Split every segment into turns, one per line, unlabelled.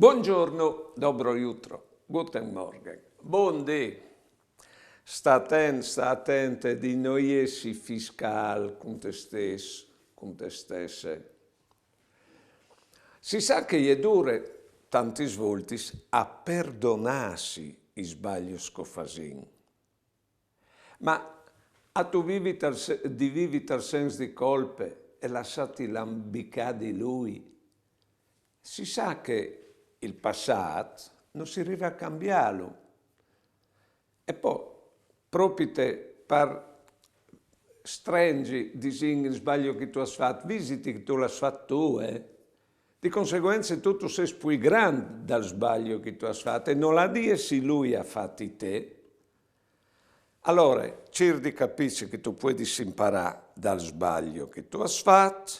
Buongiorno, dobro jutro, guten Morgen, buondì. Sta attente di noiesi fiscal con te stesso, con te stesse. Si sa che è dure tanti svolti a perdonarsi i sbagli scofasin. Ma a tu vivi tal senso di colpe e lasciati l'ambicà di lui. Si sa che il passato non si arriva a cambiarlo. E poi, proprio per stringi il sbaglio che tu hai fatto, visiti che tu l'hai fatto tu, Di conseguenza tu sei più grande dal sbaglio che tu hai fatto e non la dire se lui ha fatti te. Allora, cerchi capisci che tu puoi imparare dal sbaglio che tu hai fatto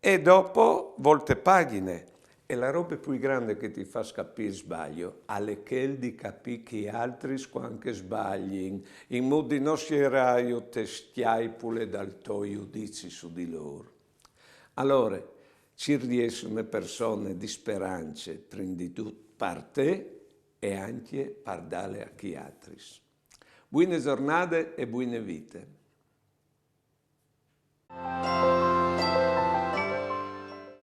e dopo volte pagine. E la roba più grande che ti fa capire il sbaglio è quella di capire che altri anche sbagliano, in modo di non scegliere te stiaipule dal tuo giudizio su di loro. Allora, ci riescono persone di speranze, prima di tutto per te e anche per dare a chi altri. Buone giornate e buone vite.